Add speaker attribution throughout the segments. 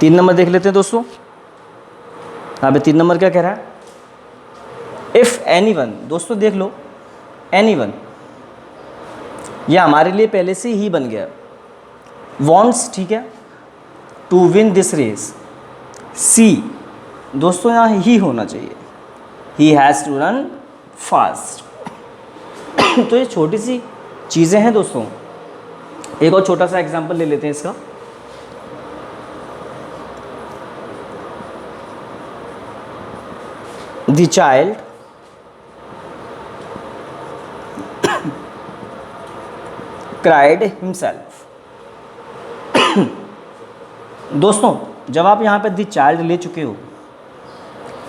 Speaker 1: 3 number देख लेते हैं दोस्तों। यहाँ पे 3 नंबर क्या कह रहा है, इफ़ एनी वन, दोस्तों देख लो एनी वन, ये हमारे लिए पहले से ही बन गया, वॉन्ट्स, ठीक है, to win this race, see, दोस्तों यहाँ ही होना चाहिए, he has to run fast. तो ये छोटी सी चीज़ें हैं दोस्तों। एक और छोटा सा एग्जांपल ले लेते हैं इसका। The child cried himself. दोस्तों जब आप यहाँ पे द चाइल्ड ले चुके हो,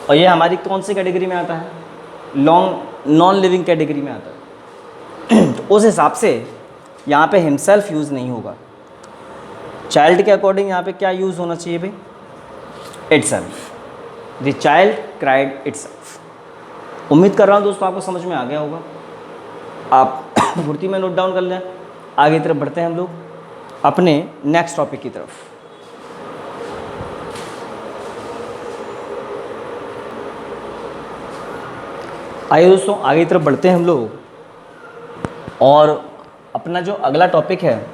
Speaker 1: और ये हमारी कौन सी कैटेगरी में आता है, नॉन लिविंग कैटेगरी में आता है, तो उस हिसाब से यहाँ पे हिमसेल्फ यूज़ नहीं होगा। चाइल्ड के अकॉर्डिंग यहाँ पे क्या यूज़ होना चाहिए भाई, itself. The child cried itself. उम्मीद कर रहा हूँ दोस्तों आपको समझ में आ गया होगा। आप फुर्ती में नोट डाउन कर लें। आगे की तरफ बढ़ते हैं हम लोग अपने नेक्स्ट टॉपिक की तरफ। आइए दोस्तों आगे की तरफ बढ़ते हैं हम लोग, और अपना जो अगला टॉपिक है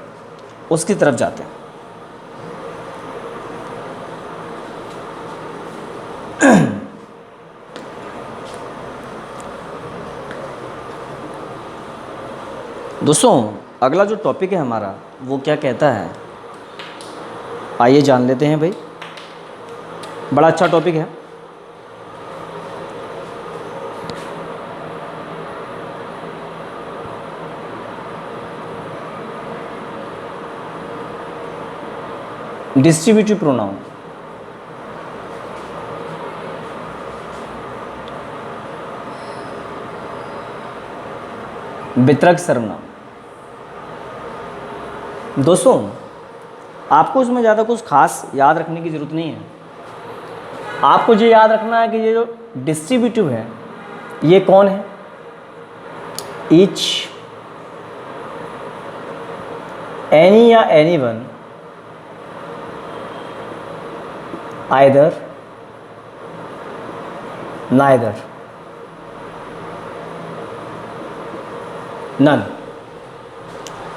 Speaker 1: उसकी तरफ जाते हैं। दोस्तों अगला जो टॉपिक है हमारा वो क्या कहता है, आइए जान लेते हैं भाई। बड़ा अच्छा टॉपिक है। Distributive pronoun. वितरक सर्वनाम। दोस्तों आपको इसमें ज़्यादा कुछ खास याद रखने की ज़रूरत नहीं है। आपको ये याद रखना है कि ये जो डिस्ट्रीब्यूटिव है ये कौन है, ईच, एनी या any one, either, neither, none.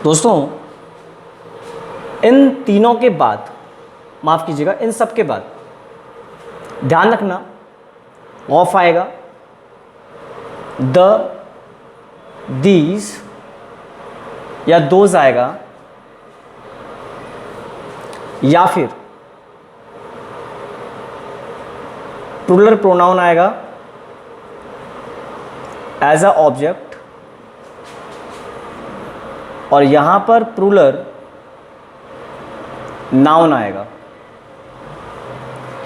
Speaker 1: दोस्तों इन तीनों के बाद, माफ़ कीजिएगा, इन सब के बाद ध्यान रखना ऑफ आएगा, द, दीज या दोज आएगा, या फिर प्लूरल प्रोनाउन आएगा एज अ ऑब्जेक्ट, और यहां पर प्लूरल नाउन आएगा।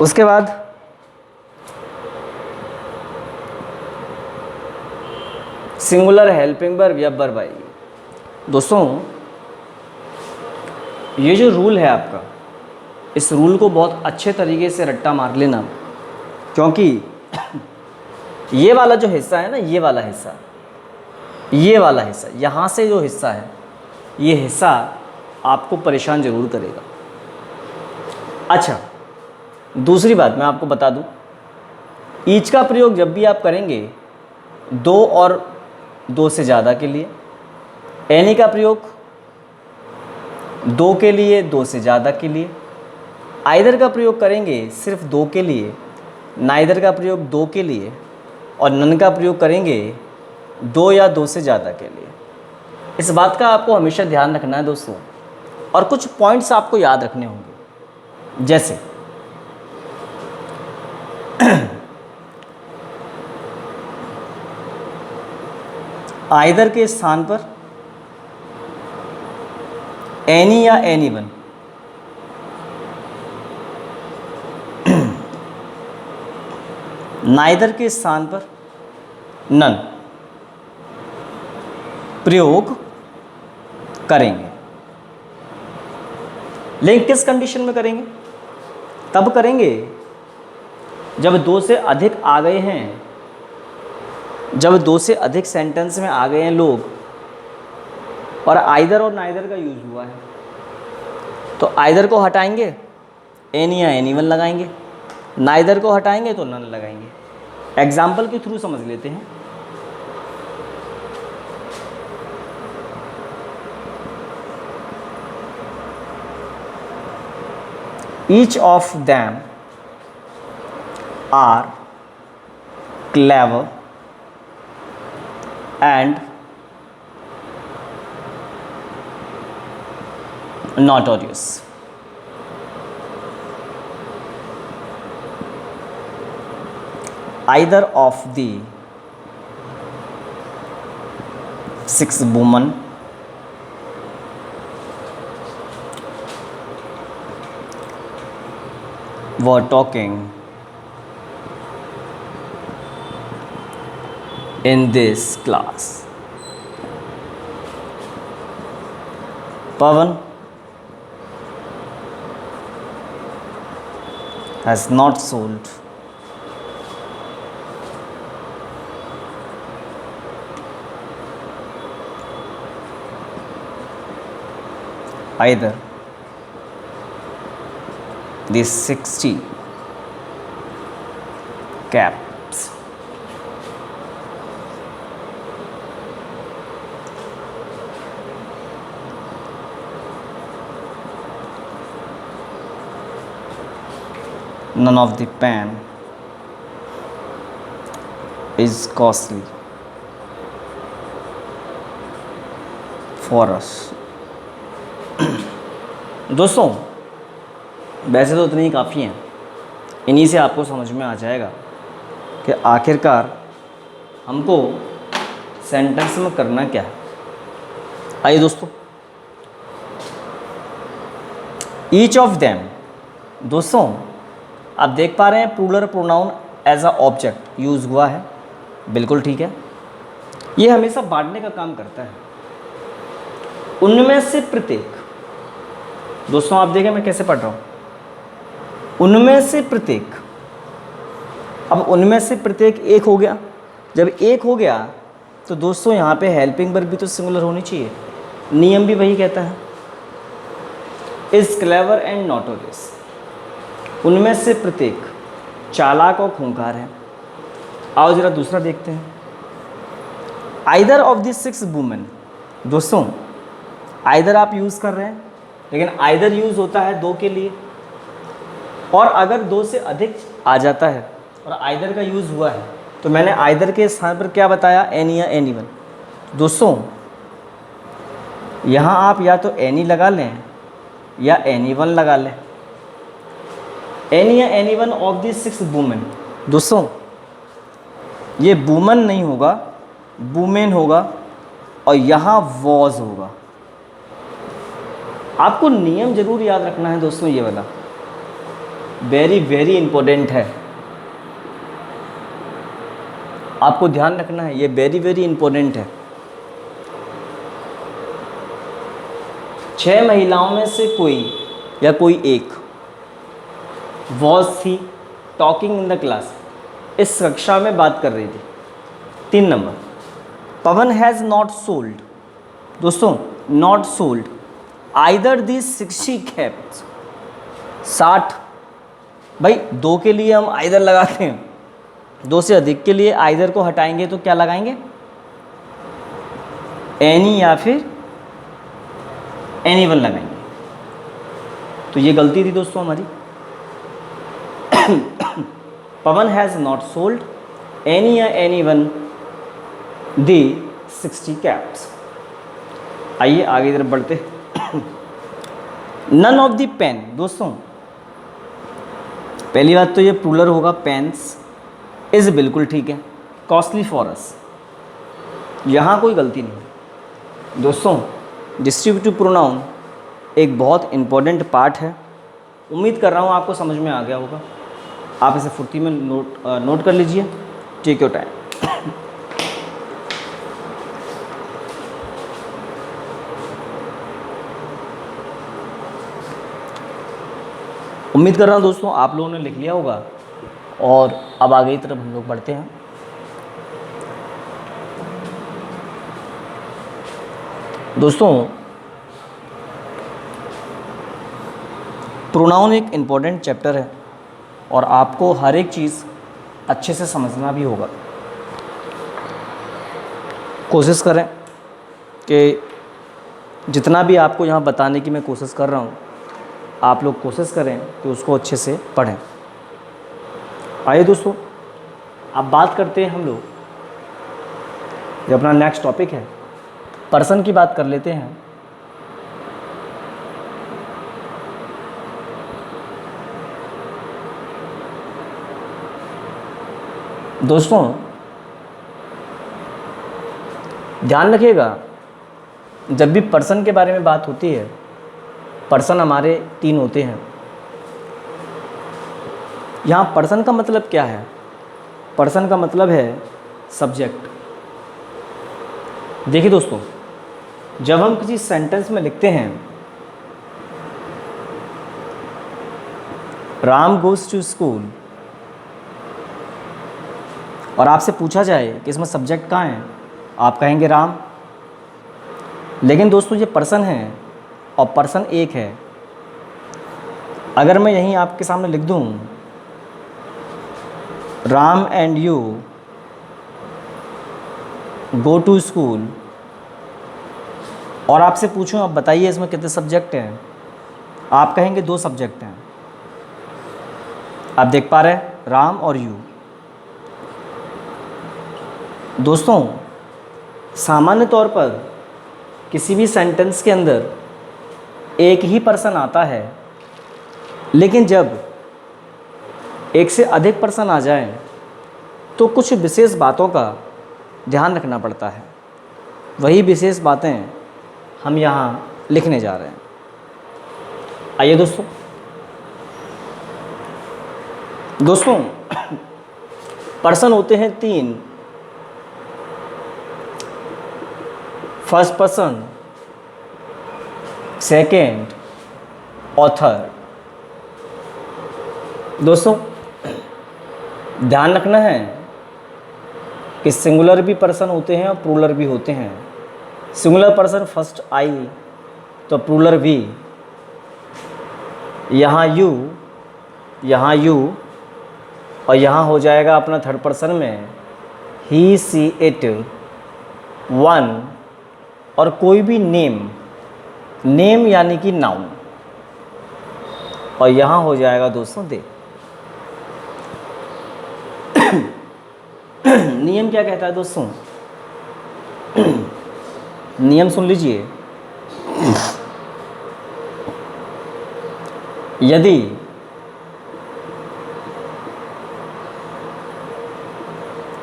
Speaker 1: उसके बाद सिंगुलर हेल्पिंग वर्ब या वर्ब आएगी। दोस्तों ये जो रूल है आपका, इस रूल को बहुत अच्छे तरीके से रट्टा मार लेना, क्योंकि ये वाला जो हिस्सा है ना, ये वाला हिस्सा, यहाँ से जो हिस्सा है, ये हिस्सा आपको परेशान ज़रूर करेगा। अच्छा, दूसरी बात मैं आपको बता दूं, ईच का प्रयोग जब भी आप करेंगे दो और दो से ज़्यादा के लिए, एनी का प्रयोग दो के लिए, दो से ज़्यादा के लिए, आइदर का प्रयोग करेंगे सिर्फ दो के लिए, नाइदर का प्रयोग दो के लिए, और नन का प्रयोग करेंगे दो या दो से ज़्यादा के लिए। इस बात का आपको हमेशा ध्यान रखना है दोस्तों, और कुछ पॉइंट्स आपको याद रखने होंगे, जैसे आइदर के स्थान पर एनी या एनी वन, नाइदर के स्थान पर नन प्रयोग करेंगे। लेकिन किस कंडीशन में करेंगे? तब करेंगे जब दो से अधिक आ गए हैं, जब दो से अधिक सेंटेंस में आ गए हैं लोग और आइदर और नाइदर का यूज हुआ है। तो आइदर को हटाएंगे एनी या एनी वन लगाएंगे, नाइदर को हटाएंगे तो नन लगाएंगे। एग्जाम्पल के थ्रू समझ लेते हैं। Each of them are clever and notorious. Either of the 6 women were talking in this class. Pavan has not sold either the 60 caps. None of the pen is costly for us. दोस्तों वैसे तो इतनी ही काफ़ी हैं, इन्हीं से आपको समझ में आ जाएगा कि आखिरकार हमको सेंटेंस में करना क्या है। आइए दोस्तों, ईच ऑफ देम, दोस्तों आप देख पा रहे हैं plural pronoun as a object use हुआ है, बिल्कुल ठीक है। ये हमेशा बांटने का काम करता है। उनमें से प्रत्येक, दोस्तों आप देखें मैं कैसे पढ़ रहा हूँ, उनमें से प्रत्येक। अब उनमें से प्रत्येक एक हो गया, जब एक हो गया तो दोस्तों यहाँ पे हेल्पिंग वर्ब भी तो सिंगुलर होनी चाहिए। नियम भी वही कहता है, इज़ क्लेवर एंड नोटोरियस। उनमें से प्रत्येक चालाक और खूंखार है। आओ जरा दूसरा देखते हैं। आइदर ऑफ द 6 वुमेन, दोस्तों आइदर आप यूज़ कर रहे हैं, लेकिन आइदर यूज़ होता है 2 के लिए, और अगर 2 से अधिक आ जाता है और आइदर का यूज़ हुआ है तो मैंने आइदर के स्थान पर क्या बताया, एनी या एनी वन। दोस्तों यहाँ आप या तो एनी लगा लें या एनी वन लगा लें। एनी या any one of the 6 women, दोस्तों ये वुमन नहीं होगा, वुमेन होगा, और यहाँ वॉज होगा। आपको नियम जरूर याद रखना है दोस्तों, ये वाला वेरी वेरी इंपॉर्टेंट है, आपको ध्यान रखना है, ये वेरी वेरी इंपॉर्टेंट है। 6 महिलाओं में से कोई या कोई एक वॉज थी टॉकिंग इन द क्लास, इस कक्षा में बात कर रही थी। 3 number, Pawan has not sold, दोस्तों not sold either the 60 caps, 60। भाई 2 के लिए हम आइदर लगाते हैं, 2 से अधिक के लिए आइदर को हटाएंगे तो क्या लगाएंगे, एनी या फिर एनी वन लगाएंगे। तो ये गलती थी दोस्तों हमारी। पवन हैज़ नॉट सोल्ड एनी या एनी वन दी 60 कैप्स। आइए आगे तरफ बढ़ते। नन ऑफ द पेन, दोस्तों पहली बात तो ये प्लूरल होगा, पेन्स इज़ बिल्कुल ठीक है। कॉस्टली फॉर अस, यहाँ कोई गलती नहीं। दोस्तों डिस्ट्रीब्यूटिव प्रोनाउन एक बहुत इम्पॉर्टेंट पार्ट है, उम्मीद कर रहा हूँ आपको समझ में आ गया होगा। आप इसे फुर्ती में नोट कर लीजिए, टेक योर टाइम। उम्मीद कर रहा हूँ दोस्तों आप लोगों ने लिख लिया होगा, और अब आगे की तरफ हम लोग बढ़ते हैं। दोस्तों प्रोनाउन एक इम्पॉर्टेंट चैप्टर है और आपको हर एक चीज़ अच्छे से समझना भी होगा। कोशिश करें कि जितना भी आपको यहाँ बताने की मैं कोशिश कर रहा हूँ, आप लोग कोशिश करें कि उसको अच्छे से पढ़ें। आइए दोस्तों, अब बात करते हैं हम लोग, जो अपना नेक्स्ट टॉपिक है, पर्सन की बात कर लेते हैं। दोस्तों ध्यान रखिएगा, जब भी पर्सन के बारे में बात होती है, पर्सन हमारे 3 होते हैं। यहाँ पर्सन का मतलब क्या है? पर्सन का मतलब है सब्जेक्ट। देखिए दोस्तों, जब हम किसी सेंटेंस में लिखते हैं राम गोज़ टू स्कूल और आपसे पूछा जाए कि इसमें सब्जेक्ट कहाँ है, आप कहेंगे राम। लेकिन दोस्तों ये पर्सन है और पर्सन एक है। अगर मैं यहीं आपके सामने लिख दूँ Ram and you go to school और आपसे पूछूं आप बताइए इसमें कितने सब्जेक्ट हैं, आप कहेंगे 2 सब्जेक्ट हैं। आप देख पा रहे हैं, राम और यू। दोस्तों सामान्य तौर पर किसी भी सेंटेंस के अंदर एक ही पर्सन आता है, लेकिन जब एक से अधिक पर्सन आ जाएं तो कुछ विशेष बातों का ध्यान रखना पड़ता है। वही विशेष बातें हम यहाँ लिखने जा रहे हैं। आइए दोस्तों पर्सन होते हैं 3। फर्स्ट पर्सन, सेकेंड और थर्ड। दोस्तों ध्यान रखना है कि सिंगुलर भी पर्सन होते हैं और प्लूरल भी होते हैं। सिंगुलर पर्सन फर्स्ट आई तो प्लूरल भी, यहाँ यू और यहाँ हो जाएगा अपना थर्ड पर्सन में ही, सी, इट, वन और कोई भी नेम यानी कि नाउन, और यहाँ हो जाएगा दोस्तों दे। नियम क्या कहता है दोस्तों? नियम सुन लीजिए।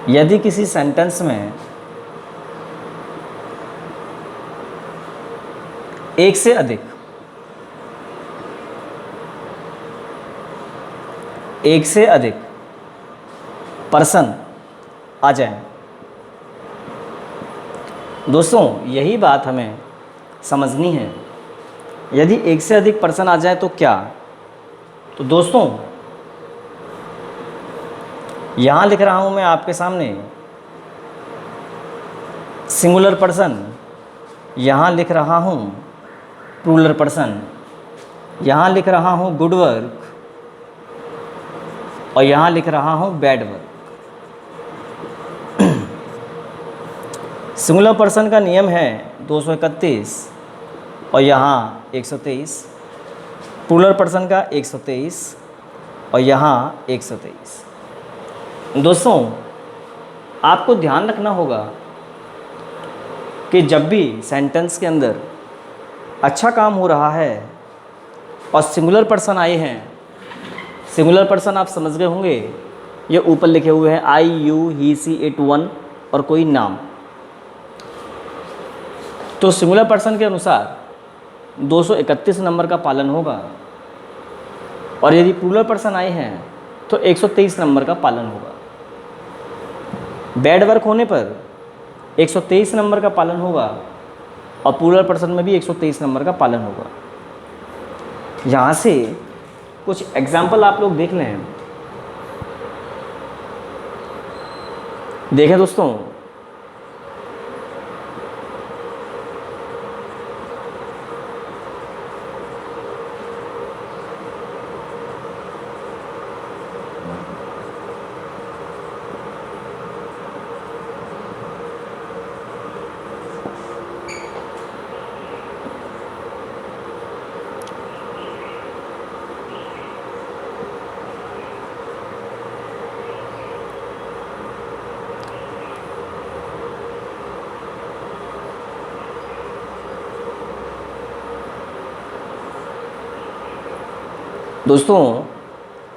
Speaker 1: यदि किसी सेंटेंस में एक से अधिक पर्सन आ जाएं, दोस्तों यही बात हमें समझनी है। यदि एक से अधिक पर्सन आ जाए तो क्या? तो दोस्तों यहाँ लिख रहा हूँ मैं आपके सामने सिंगुलर पर्सन, यहाँ लिख रहा हूँ प्लूरल पर्सन, यहाँ लिख रहा हूँ गुड वर्क और यहाँ लिख रहा हूँ बैड वर्क। सिंगुलर पर्सन का नियम है 231 और यहाँ 123, प्लूरल पर्सन का 123 और यहाँ 123। दोस्तों आपको ध्यान रखना होगा कि जब भी सेंटेंस के अंदर अच्छा काम हो रहा है और सिंगुलर पर्सन आए हैं, सिंगुलर पर्सन आप समझ गए होंगे, ये ऊपर लिखे हुए हैं I, you, he, she, it, one और कोई नाम। तो सिंगुलर पर्सन के अनुसार 231 नंबर का पालन होगा और यदि प्लूरल पर्सन आए हैं तो 123 नंबर का पालन होगा। बैड वर्क होने पर 123 नंबर का पालन होगा और प्लूरल पर्सन में भी 123 नंबर का पालन होगा। यहाँ से कुछ एग्जाम्पल आप लोग देख लें। देखें दोस्तों, दोस्तों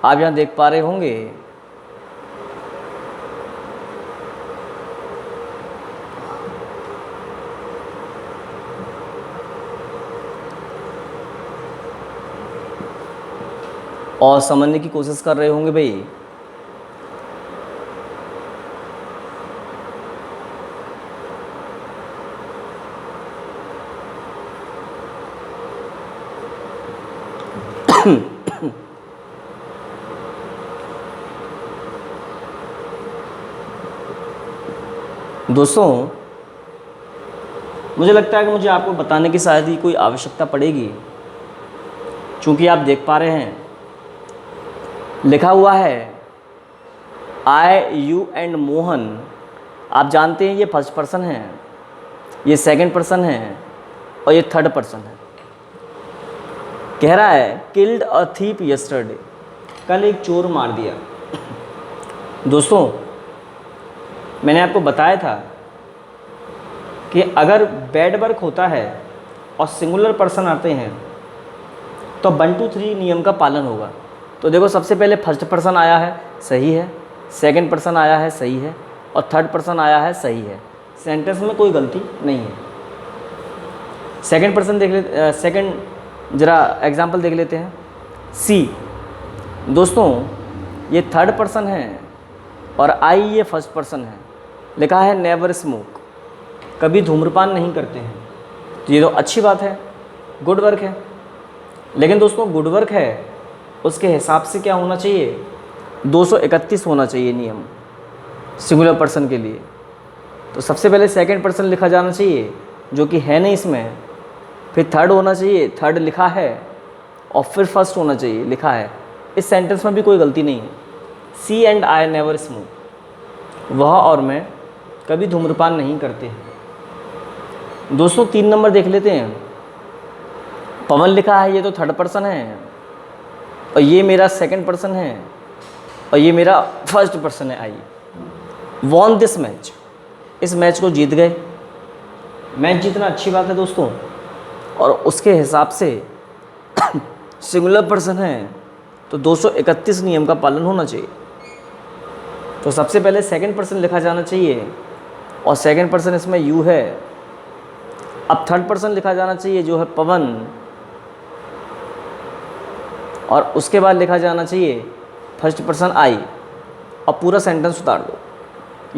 Speaker 1: आप यहाँ देख पा रहे होंगे और समझने की कोशिश कर रहे होंगे भाई। दोस्तों मुझे लगता है कि मुझे आपको बताने की शायद ही कोई आवश्यकता पड़ेगी, क्योंकि आप देख पा रहे हैं लिखा हुआ है आई, यू एंड मोहन। आप जानते हैं ये फर्स्ट पर्सन है, ये सेकंड पर्सन है और ये थर्ड पर्सन है। कह रहा है किल्ड अ थीप यस्टरडे, कल एक चोर मार दिया। दोस्तों मैंने आपको बताया था कि अगर बैड वर्क होता है और सिंगुलर पर्सन आते हैं तो 1 2 3 नियम का पालन होगा। तो देखो सबसे पहले फर्स्ट पर्सन आया है, सही है, सेकंड पर्सन आया है, सही है, और थर्ड पर्सन आया है, सही है। सेंटेंस में कोई गलती नहीं है। सेकंड पर्सन देख ले, सेकंड जरा एग्जांपल देख लेते हैं। सी, दोस्तों ये थर्ड पर्सन है और आई ये फर्स्ट पर्सन है। लिखा है नेवर स्मोक, कभी धूम्रपान नहीं करते हैं। तो ये तो अच्छी बात है, गुड वर्क है। लेकिन दोस्तों गुड वर्क है उसके हिसाब से क्या होना चाहिए, 231 होना चाहिए नियम सिंगुलर पर्सन के लिए। तो सबसे पहले सेकंड पर्सन लिखा जाना चाहिए, जो कि है नहीं इसमें। फिर थर्ड होना चाहिए, थर्ड लिखा है, और फिर फर्स्ट होना चाहिए, लिखा है। इस सेंटेंस में भी कोई गलती नहीं है। सी एंड आई नेवर स्मोक, वह और मैं कभी धूम्रपान नहीं करते हैं। दोस्तों 3 नंबर देख लेते हैं। पवन लिखा है, ये तो थर्ड पर्सन है, और ये मेरा सेकंड पर्सन है, और ये मेरा फर्स्ट पर्सन है। आई वॉन दिस मैच, इस मैच को जीत गए। मैच जीतना अच्छी बात है दोस्तों, और उसके हिसाब से सिंगुलर पर्सन है तो 231 नियम का पालन होना चाहिए। तो सबसे पहले सेकंड पर्सन लिखा जाना चाहिए, और सेकंड पर्सन इसमें यू है। अब थर्ड पर्सन लिखा जाना चाहिए, जो है पवन, और उसके बाद लिखा जाना चाहिए फर्स्ट पर्सन आई, और पूरा सेंटेंस उतार दो।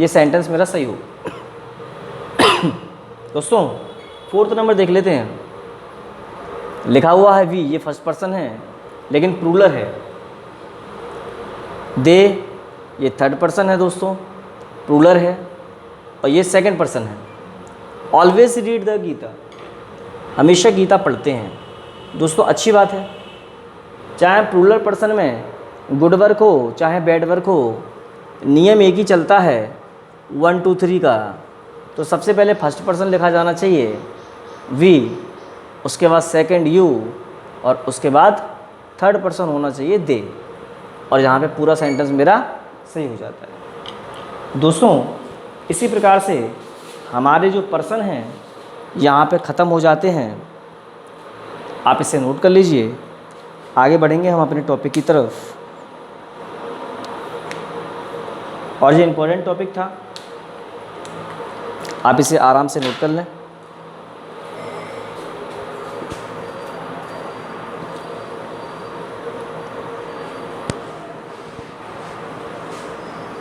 Speaker 1: ये सेंटेंस मेरा सही हो। दोस्तों 4th नंबर देख लेते हैं। लिखा हुआ है वी, ये फर्स्ट पर्सन है लेकिन प्लूरल है। दे, ये थर्ड पर्सन है दोस्तों, प्लूरल है, और ये सेकंड पर्सन है। ऑलवेज रीड द गीता, हमेशा गीता पढ़ते हैं। दोस्तों अच्छी बात है, चाहे प्लूरल पर्सन में गुड वर्क हो चाहे बैड वर्क हो, नियम एक ही चलता है 1 2 3 का। तो सबसे पहले फर्स्ट पर्सन लिखा जाना चाहिए वी, उसके बाद सेकंड यू, और उसके बाद थर्ड पर्सन होना चाहिए दे, और यहाँ पे पूरा सेंटेंस मेरा सही हो जाता है। दोस्तों इसी प्रकार से हमारे जो पर्सन हैं यहाँ पे ख़त्म हो जाते हैं। आप इसे नोट कर लीजिए। आगे बढ़ेंगे हम अपने टॉपिक की तरफ, और ये इम्पोर्टेंट टॉपिक था, आप इसे आराम से नोट कर लें।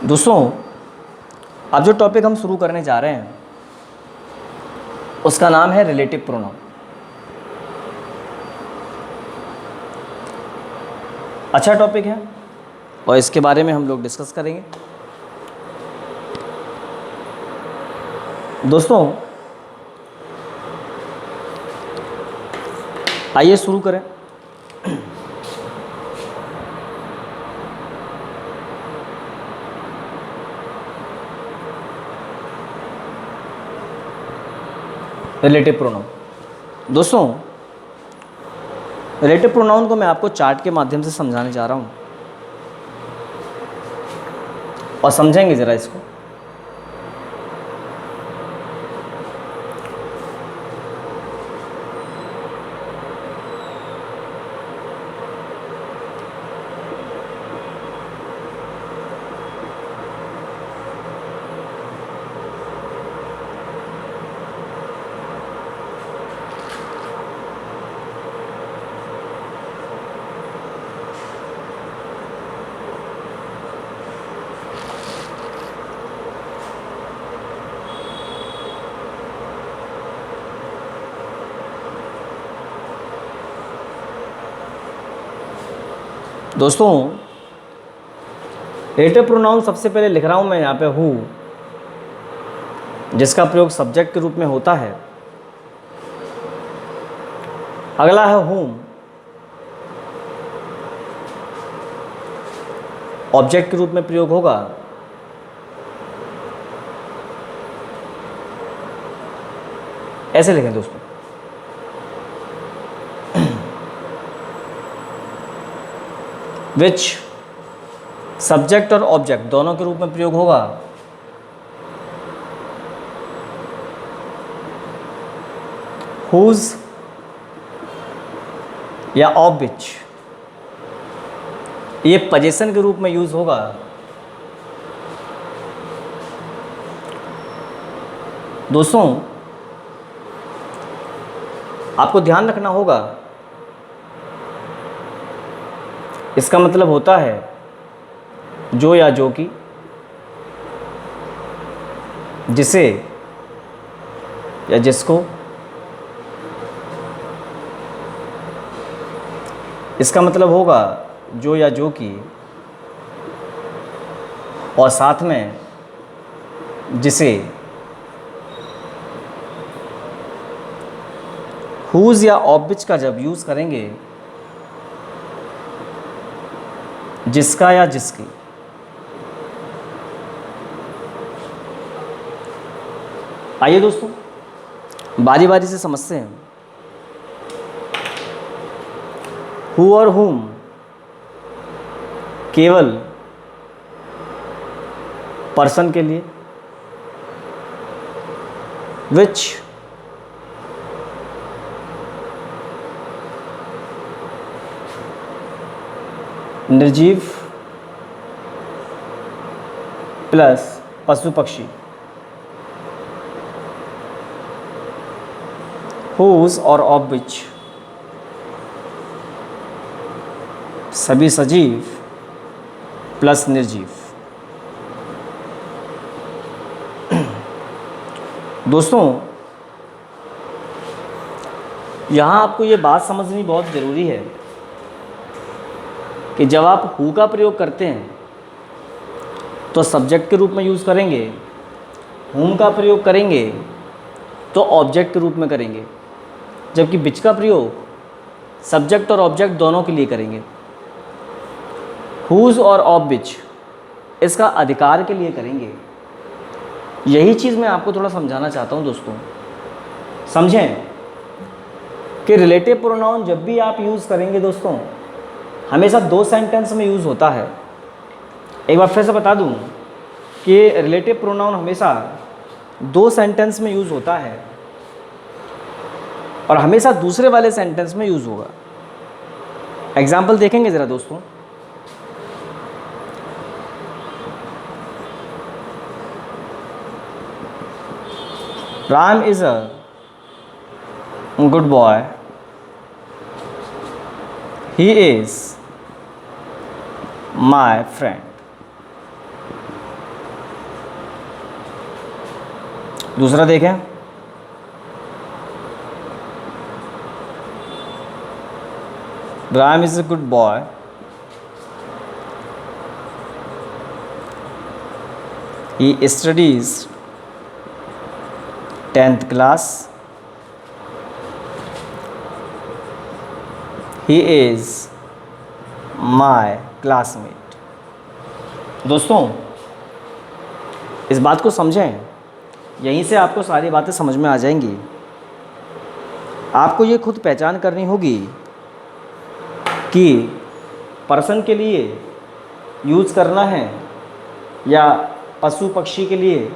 Speaker 1: दोस्तों अब जो टॉपिक हम शुरू करने जा रहे हैं उसका नाम है रिलेटिव प्रोनाउन। अच्छा टॉपिक है और इसके बारे में हम लोग डिस्कस करेंगे। दोस्तों आइए शुरू करें। Relative pronoun. दोस्तों रिलेटिव प्रोनाउन को मैं आपको चार्ट के माध्यम से समझाने जा रहा हूँ, और समझेंगे ज़रा इसको। दोस्तों रिलेटिव प्रोनाउन सबसे पहले लिख रहा हूँ मैं यहाँ पे हु, जिसका प्रयोग सब्जेक्ट के रूप में होता है। अगला है whom, ऑब्जेक्ट के रूप में प्रयोग होगा। ऐसे लिखें दोस्तों, विच सब्जेक्ट और ऑब्जेक्ट दोनों के रूप में प्रयोग होगा। हुज या ऑफ विच, ये पोजीशन के रूप में यूज होगा। दोस्तों आपको ध्यान रखना होगा, इसका मतलब होता है जो या जो कि, जिसे या जिसको। इसका मतलब होगा जो या जो कि और साथ में जिसे। हुज या ऑफ विच का जब यूज़ करेंगे जिसका या जिसकी, आइए दोस्तों बारी बारी से समझते हैं। हु और हुम केवल पर्सन के लिए, विच निर्जीव प्लस पशु पक्षी। हुज और ऑफ विच सभी सजीव प्लस निर्जीव। दोस्तों यहाँ आपको ये बात समझनी बहुत ज़रूरी है कि जब आप हु का प्रयोग करते हैं तो सब्जेक्ट के रूप में यूज़ करेंगे, हुम का प्रयोग करेंगे तो ऑब्जेक्ट के रूप में करेंगे, जबकि विच का प्रयोग सब्जेक्ट और ऑब्जेक्ट दोनों के लिए करेंगे। हुज और ऑफ विच इसका अधिकार के लिए करेंगे। यही चीज़ मैं आपको थोड़ा समझाना चाहता हूँ दोस्तों। समझें कि रिलेटिव प्रोनाउन जब भी आप यूज़ करेंगे दोस्तों, हमेशा दो सेंटेंस में यूज़ होता है। एक बार फिर से बता दूँ कि रिलेटिव प्रोनाउन हमेशा दो सेंटेंस में यूज़ होता है और हमेशा दूसरे वाले सेंटेंस में यूज़ होगा। एग्जाम्पल देखेंगे ज़रा दोस्तों। Ram is a good boy. He is my friend. दूसरा देखें, Ram is a good boy. He studies 10th class. He is my classmate. दोस्तों इस बात को समझें, यहीं से आपको सारी बातें समझ में आ जाएंगी। आपको ये खुद पहचान करनी होगी कि पर्सन के लिए यूज़ करना है या पशु पक्षी के लिए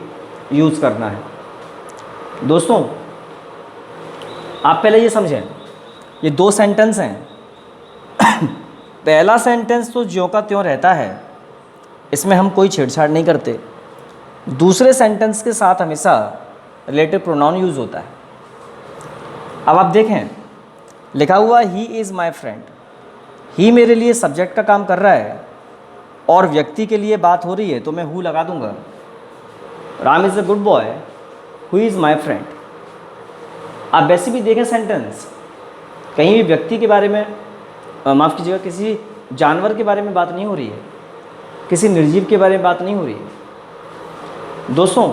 Speaker 1: यूज़ करना है। दोस्तों आप पहले ये समझें, ये दो सेंटेंस हैं। पहला सेंटेंस तो ज्यों का त्यों रहता है, इसमें हम कोई छेड़छाड़ नहीं करते। दूसरे सेंटेंस के साथ हमेशा रिलेटिव प्रोनाउन यूज़ होता है। अब आप देखें, लिखा हुआ ही इज़ माई फ्रेंड। ही मेरे लिए सब्जेक्ट का काम कर रहा है और व्यक्ति के लिए बात हो रही है तो मैं हु लगा दूंगा। Ram is a good boy, who is my friend. आप वैसे भी देखें सेंटेंस, कहीं भी व्यक्ति के बारे में, माफ़ कीजिएगा, किसी जानवर के बारे में बात नहीं हो रही है, किसी निर्जीव के बारे में बात नहीं हो रही है। दोस्तों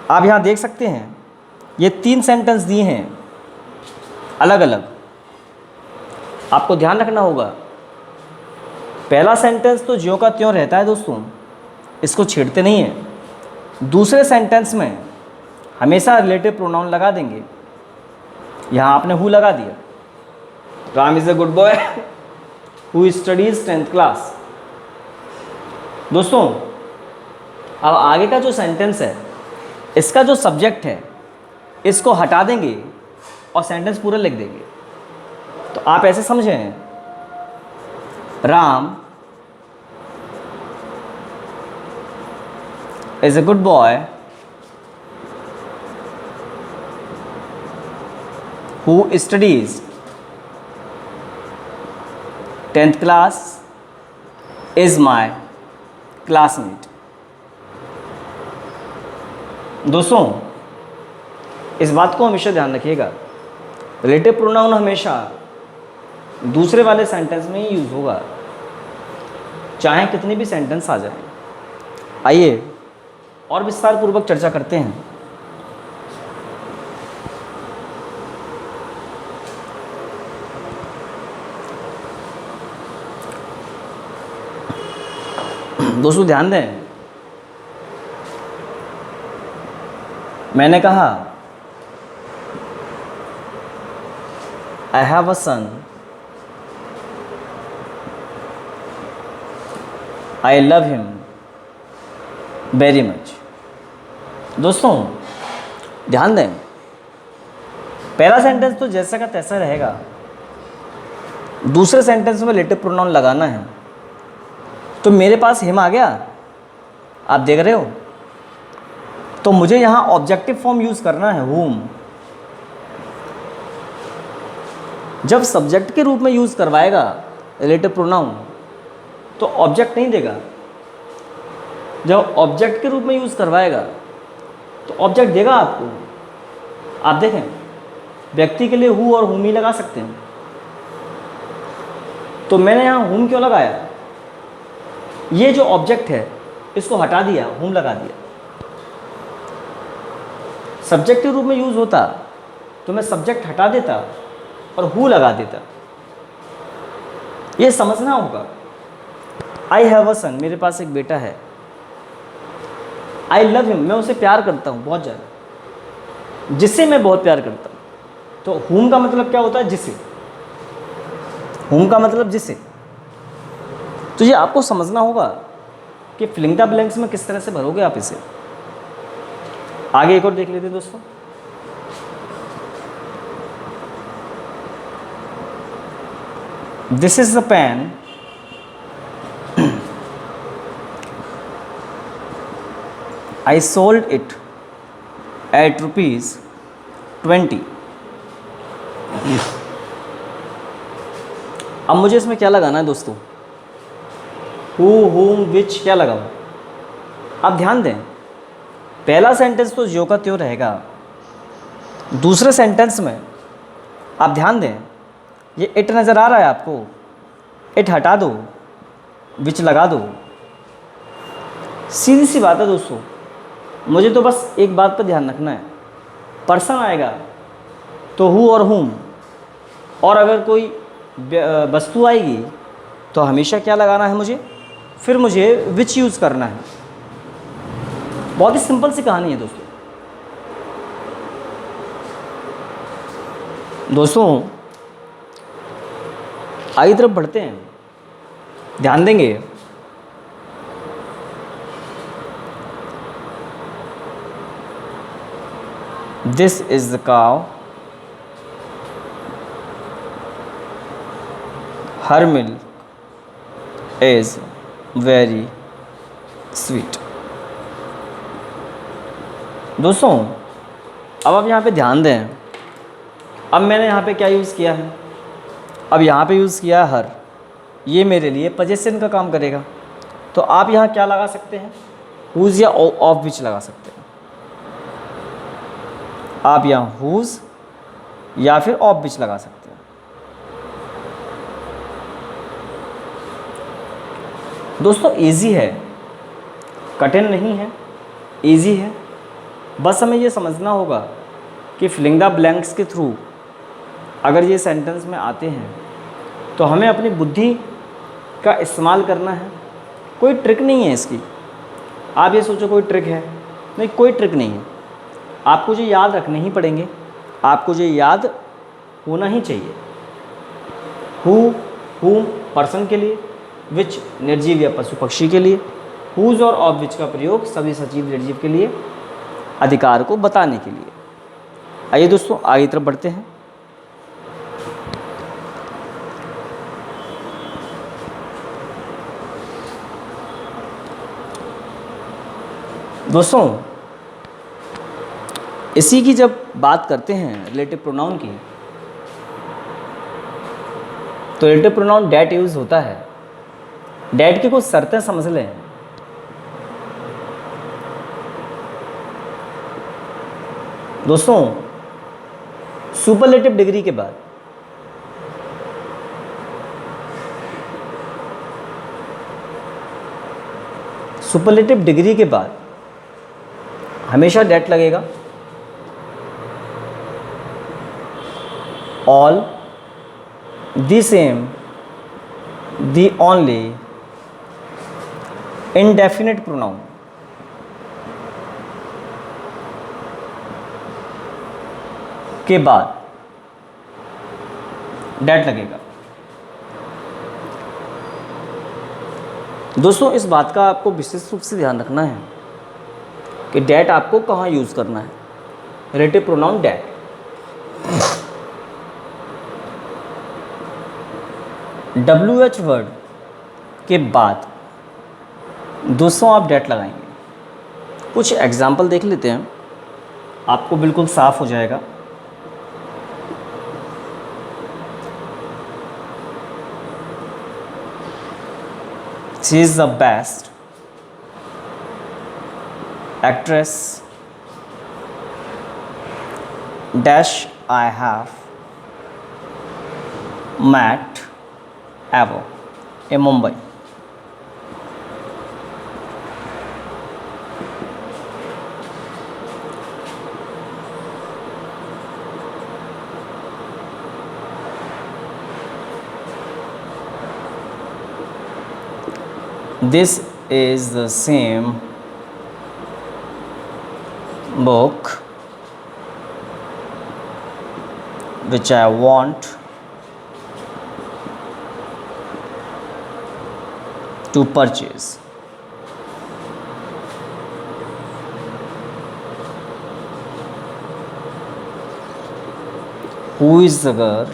Speaker 1: आप यहाँ देख सकते हैं, ये 3 सेंटेंस दिए हैं अलग अलग, आपको ध्यान रखना होगा। पहला सेंटेंस तो ज्यों का त्यों रहता है दोस्तों, इसको छेड़ते नहीं हैं। दूसरे सेंटेंस में हमेशा रिलेटिव प्रोनाउन लगा देंगे। यहाँ आपने हु लगा दिया, Ram is a good boy who studies 10th class. दोस्तों अब आगे का जो सेंटेंस है, इसका जो सब्जेक्ट है इसको हटा देंगे और सेंटेंस पूरा लिख देंगे। तो आप ऐसे समझें, Ram is a good boy who studies 10th class is my classmate. दोस्तों इस बात को हमेशा ध्यान रखिएगा, रिलेटिव प्रोनाउन हमेशा दूसरे वाले सेंटेंस में ही यूज़ होगा, चाहे कितने भी सेंटेंस आ जाए। आइए और विस्तार पूर्वक चर्चा करते हैं। दोस्तों ध्यान दें, मैंने कहा I have a son, I love him very much. दोस्तों ध्यान दें, पहला सेंटेंस तो जैसा का तैसा रहेगा, दूसरे सेंटेंस में रिलेटिव प्रोनाउन लगाना है। तो मेरे पास हिम आ गया, आप देख रहे हो, तो मुझे यहाँ ऑब्जेक्टिव फॉर्म यूज़ करना है, whom। जब सब्जेक्ट के रूप में यूज़ करवाएगा रिलेटिव प्रोनाउन तो ऑब्जेक्ट नहीं देगा, जब ऑब्जेक्ट के रूप में यूज़ करवाएगा तो ऑब्जेक्ट देगा आपको। आप देखें, व्यक्ति के लिए हु और whom ही लगा सकते हैं, तो मैंने यहाँ whom क्यों लगाया, ये जो ऑब्जेक्ट है इसको हटा दिया, whom लगा दिया। सब्जेक्ट के रूप में यूज़ होता तो मैं सब्जेक्ट हटा देता और हु लगा देता। ये समझना होगा। आई हैव अ सन, मेरे पास एक बेटा है। आई लव हिम, मैं उसे प्यार करता हूँ बहुत ज़्यादा, जिससे मैं बहुत प्यार करता हूँ। तो हुम का मतलब क्या होता है, जिसे। हुम का मतलब जिसे। तो ये आपको समझना होगा कि फिलिंग द ब्लैंक्स में किस तरह से भरोगे आप इसे। आगे एक और देख लेते हैं दोस्तों। This is the pen I sold it at ₹20। अब मुझे इसमें क्या लगाना है दोस्तों, हु, हुम, विच, क्या लगाऊं। अब ध्यान दें, पहला सेंटेंस तो ज्यों का त्यों रहेगा। दूसरे सेंटेंस में आप ध्यान दें, ये इट नज़र आ रहा है आपको, इट हटा दो, विच लगा दो। सीधी सी बात है दोस्तों, मुझे तो बस एक बात पर ध्यान रखना है, पर्सन आएगा तो हु और हुम, और अगर कोई वस्तु आएगी तो हमेशा क्या लगाना है मुझे, फिर मुझे विच यूज़ करना है। बहुत ही सिंपल सी कहानी है दोस्तों। दोस्तों आगे तरफ बढ़ते हैं, ध्यान देंगे। This is the cow, her milk is very sweet. दोस्तों अब आप यहाँ पे ध्यान दें, अब मैंने यहाँ पे क्या यूज़ किया है, अब यहाँ पे यूज़ किया है हर, ये मेरे लिए पजेशन का काम करेगा। तो आप यहाँ क्या लगा सकते हैं, हुज़ या ऑफ विच लगा सकते हैं। आप यहाँ हुज़ या फिर ऑफ विच लगा सकते हैं। दोस्तों इजी है, कठिन नहीं है, इजी है। बस हमें ये समझना होगा कि फिलिंग द ब्लैंक्स के थ्रू अगर ये सेंटेंस में आते हैं तो हमें अपनी बुद्धि का इस्तेमाल करना है। कोई ट्रिक नहीं है इसकी। आप ये सोचो कोई ट्रिक है, नहीं, कोई ट्रिक नहीं है। आपको जो याद रखने ही पड़ेंगे, आपको जो याद होना ही चाहिए। हु पर्सन के लिए, विच निर्जीव या पशु पक्षी के लिए, हुज और ऑफ विच का प्रयोग सभी सजीव निर्जीव के लिए, अधिकार को बताने के लिए। आइए दोस्तों आगे तरफ बढ़ते हैं। दोस्तों इसी की जब बात करते हैं रिलेटिव प्रोनाउन की, तो रिलेटिव प्रोनाउन डैट यूज होता है। डैट की कुछ शर्तें समझ लें। दोस्तों सुपरलेटिव डिग्री के बाद हमेशा डैट लगेगा। All, the same, the only, indefinite pronoun, के बाद डैट लगेगा। दोस्तों इस बात का आपको विशेष रूप से ध्यान रखना है कि डैट आपको कहाँ यूज़ करना है। Relative pronoun that, WH word के बाद दोस्तों आप डैट लगाएंगे। कुछ एग्जाम्पल देख लेते हैं, आपको बिल्कुल साफ हो जाएगा। She is the best actress dash I have met ever in Mumbai. This is the same book which I want to purchase. Who is the girl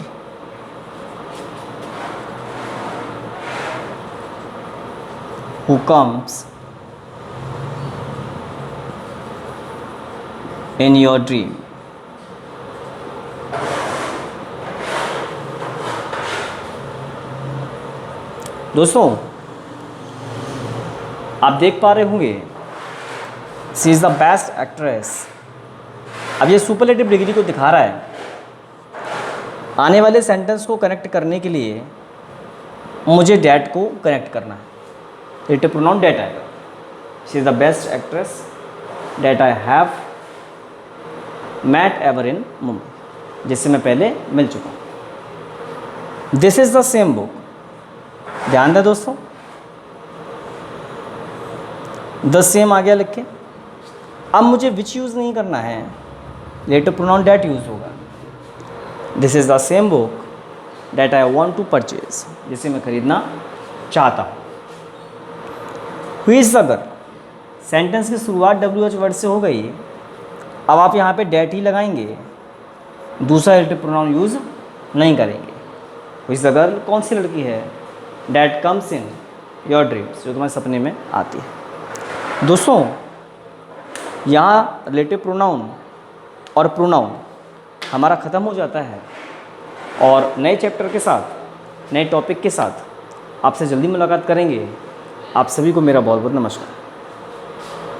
Speaker 1: who comes in your dream? दोस्तों आप देख पा रहे होंगे she is the best actress. अब ये superlative degree को दिखा रहा है। आने वाले सेंटेंस को कनेक्ट करने के लिए मुझे डैट को कनेक्ट करना है। रिलेटिव प्रोनाउन डैट आएगा। She is the best actress that I have met ever in Mumbai, जिससे मैं पहले मिल चुका हूँ। This is the same book, ध्यान दें दोस्तों, द सेम आ गया लिख के। अब मुझे विच यूज़ नहीं करना है, रिलेटिव प्रोनाउन डैट यूज़ होगा। This is the same book that I want to purchase, जिसे मैं खरीदना चाहता हूँ। Who is the girl, sentence की शुरुआत WH वर्ड से हो गई। अब आप यहाँ पे डैट ही लगाएंगे, दूसरा रिलेटिव प्रोनाउन यूज़ नहीं करेंगे। हु इज़ द गर्ल कौन सी लड़की है, that comes in your dreams, जो तुम्हारे सपने में आती है। दोस्तों यहाँ रिलेटिव प्रोनाउन और प्रोनाउन हमारा ख़त्म हो जाता है, और नए चैप्टर के साथ, नए टॉपिक के साथ आपसे जल्दी मुलाकात करेंगे। आप सभी को मेरा बहुत बहुत नमस्कार।